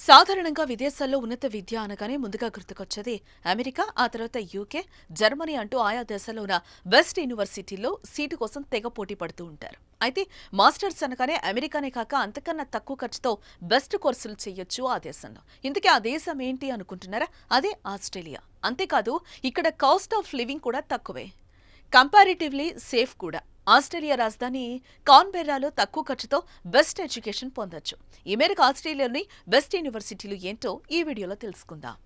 సాధారణంగా విదేశాల్లో ఉన్నత విద్య అనగానే ముందుగా గుర్తుకొచ్చేది అమెరికా, ఆ తర్వాత యూకే, జర్మనీ అంటూ ఆయా దేశాల్లో ఉన్న బెస్ట్ యూనివర్సిటీల్లో సీటు కోసం తెగ పోటీ పడుతూ ఉంటారు. అయితే మాస్టర్స్ అనగానే అమెరికానే కాక అంతకన్నా తక్కువ ఖర్చుతో బెస్ట్ కోర్సులు చేయొచ్చు ఆ దేశంలో. ఇందుకే ఆ దేశం ఏంటి అనుకుంటున్నారా? అదే ఆస్ట్రేలియా. అంతేకాదు ఇక్కడ కాస్ట్ ఆఫ్ లివింగ్ కూడా తక్కువే, కంపారిటివ్లీ సేఫ్ కూడా. ఆస్ట్రేలియా రాజధాని కాన్బెర్రాలో తక్కువ ఖర్చుతో బెస్ట్ ఎడ్యుకేషన్ పొందొచ్చు. ఈ మేరకు ఆస్ట్రేలియాలోని బెస్ట్ యూనివర్సిటీలు ఏంటో ఈ వీడియోలో తెలుసుకుందాం.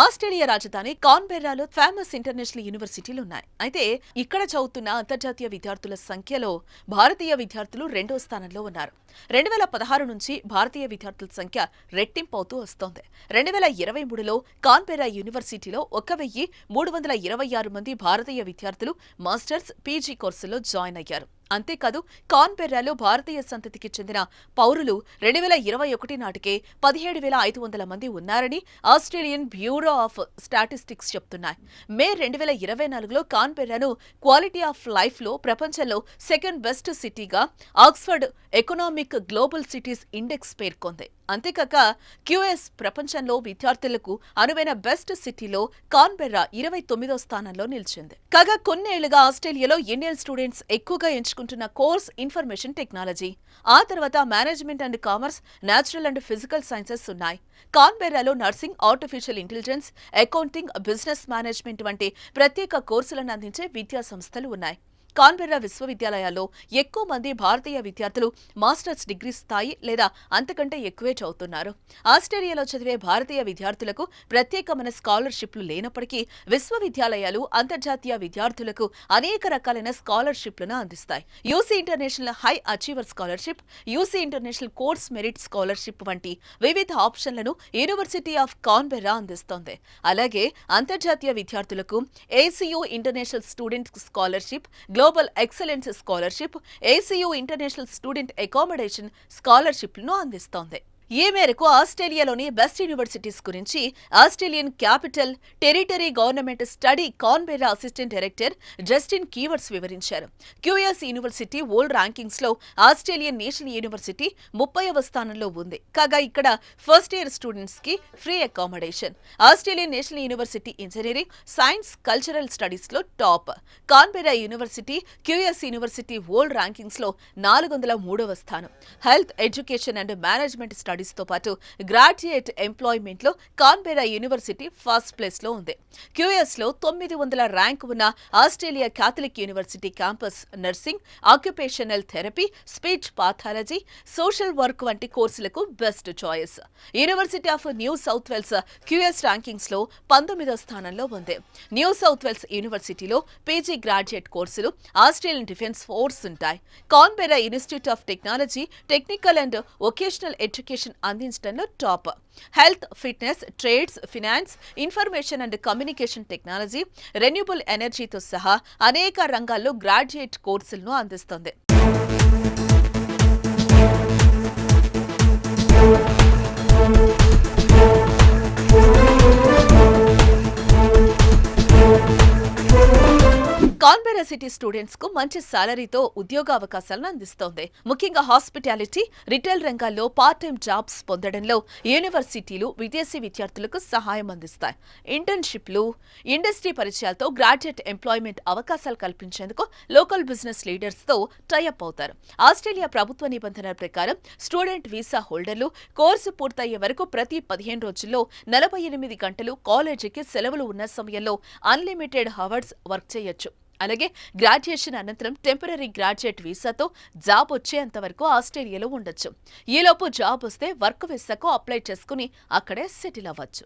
ఆస్ట్రేలియా రాజధాని కాన్బెర్రాలో ఫేమస్ ఇంటర్నేషనల్ యూనివర్సిటీలు ఉన్నాయి. అయితే ఇక్కడ చదువుతున్న అంతర్జాతీయ విద్యార్థుల సంఖ్యలో భారతీయ విద్యార్థులు 2వ స్థానంలో ఉన్నారు. 2016 నుంచి భారతీయ విద్యార్థుల సంఖ్య రెట్టింపు అవుతూ వస్తోంది. 2023లో కాన్బెర్రా యూనివర్సిటీలో 1,326 మంది భారతీయ విద్యార్థులు మాస్టర్స్, పీజీ కోర్సుల్లో జాయిన్ అయ్యారు. అంతేకాదు కాన్బెర్రాలో భారతీయ సంతతికి చెందిన పౌరులు 2021 నాటికే 17,500 మంది ఉన్నారని ఆస్ట్రేలియన్ బ్యూరో ఆఫ్ స్టాటిస్టిక్స్ చెప్తున్నాయి. మే 2024లో కాన్బెర్రాను క్వాలిటీ ఆఫ్ లైఫ్లో ప్రపంచంలో సెకండ్ బెస్ట్ సిటీగా Oxford economic global cities index పేర్కొంది. అంతేకాక క్యూఎస్ ప్రపంచంలో విద్యార్థులకు అనువైన బెస్ట్ సిటీలో కాన్బెర్రా 29వ స్థానంలో నిలిచింది. కాగా కొన్నేళ్లుగా ఆస్ట్రేలియాలో ఇండియన్ స్టూడెంట్స్ ఎక్కువగా ఎంచుకుంటున్న కోర్స్ ఇన్ఫర్మేషన్ టెక్నాలజీ, ఆ తర్వాత management and commerce, natural and physical sciences ఉన్నాయి. కాన్బెర్రాలో nursing, artificial intelligence, accounting, business management వంటి ప్రత్యేక కోర్సులను అందించే విద్యా సంస్థలు ఉన్నాయి. కాన్బెర్రా విశ్వవిద్యాలయాల్లో ఎక్కువ మంది భారతీయ విద్యార్థులు మాస్టర్స్ డిగ్రీ స్థాయి లేదా అంతకంటే ఎక్కువే చదువుతున్నారు. ఆస్ట్రేలియాలో చదివే భారతీయ విద్యార్థులకు ప్రత్యేకమైన స్కాలర్షిప్లు లేనప్పటికీ విశ్వవిద్యాలయాలు అంతర్జాతీయ విద్యార్థులకు అనేక రకాలైన స్కాలర్షిప్లను అందిస్తాయి. UC international high achiever scholarship, UC international course merit scholarship వంటి వివిధ ఆప్షన్లను యూనివర్సిటీ ఆఫ్ కాన్బెర్రా అందిస్తోంది. అలాగే అంతర్జాతీయ విద్యార్థులకు ACU international student scholarship, global excellence scholarship, ACU international student accommodation స్కాలర్షిప్లను అందిస్తోంది. ఈ మేరకు ఆస్ట్రేలియాలోని బెస్ట్ యూనివర్సిటీస్ గురించి Australian capital territory government study Canberra assistant director Justin Keywords వివరించారు. క్యూఎస్ యూనివర్సిటీ వరల్డ్ ర్యాంకింగ్స్ లో ఆస్ట్రేలియన్ నేషనల్ యూనివర్సిటీ 30వ స్థానంలో ఉంది. కాగా ఇక్కడ ఫస్ట్ ఇయర్ స్టూడెంట్స్ కి free accommodation. Australian national university engineering, science, cultural studies లో top. Canberra university QS university world rankings లో 403వ స్థానం. Health, education and management studies తో పాటు గ్రాడ్యుయేట్ ఎంప్లాయ్మెంట్ లో కాన్బెర్రా యూనివర్సిటీ ఫస్ట్ ప్లేస్ లో ఉంది. క్యూఎస్ లో 900 ర్యాంక్ ఉన్న Australia Catholic university campus nursing, occupational therapy, speech pathology, social work వంటి కోర్సులకు best choice. University of New South Wales QS rankings లో 19వ స్థానంలో ఉంది. న్యూ సౌత్ వేల్స్ యూనివర్సిటీలో పీజీ గ్రాడ్యుయేట్ కోర్సులు, ఆస్ట్రేలియన్ డిఫెన్స్ ఫోర్స్ ఉంటాయి. Canberra institute of technology technical and vocational education అందించడంలో top. Health, fitness, trades, finance, information and communication technology, renewable ఎనర్జీతో సహా అనేక రంగాల్లో గ్రాడ్యుయేట్ కోర్సులను అందిస్తోంది. కాన్బెర్రా సిటీ స్టూడెంట్స్ కు మంచి సాలరీతో ఉద్యోగ అవకాశాలను అందిస్తోంది. ముఖ్యంగా హాస్పిటాలిటీ, రిటైల్ రంగాల్లో పార్ట్ టైం జాబ్స్ పొందడంలో యూనివర్సిటీలు విదేశీ విద్యార్థులకు సహాయం అందిస్తాయి. ఇంటర్న్షిప్లు, ఇండస్ట్రీ పరిచయాలతో గ్రాడ్యుయేట్ ఎంప్లాయ్మెంట్ అవకాశాలు కల్పించేందుకు లోకల్ బిజినెస్ లీడర్స్ తో టైఅప్ అవుతారు. ఆస్ట్రేలియా ప్రభుత్వ నిబంధనల ప్రకారం స్టూడెంట్ వీసా హోల్డర్లు కోర్సు పూర్తయ్యే వరకు ప్రతి 15 రోజుల్లో 48 గంటలు కాలేజీకి సెలవులు ఉన్న సమయంలో అన్లిమిటెడ్ హవర్స్ వర్క్ చేయొచ్చు. అలాగే గ్రాడ్యుయేషన్ అనంతరం టెంపరరీ గ్రాడ్యుయేట్ వీసాతో జాబ్ వచ్చేంత వరకు ఆస్ట్రేలియాలో ఉండొచ్చు. ఈలోపు జాబ్ వస్తే వర్క్ వీసాకు అప్లై చేసుకుని అక్కడే సెటిల్ అవ్వచ్చు.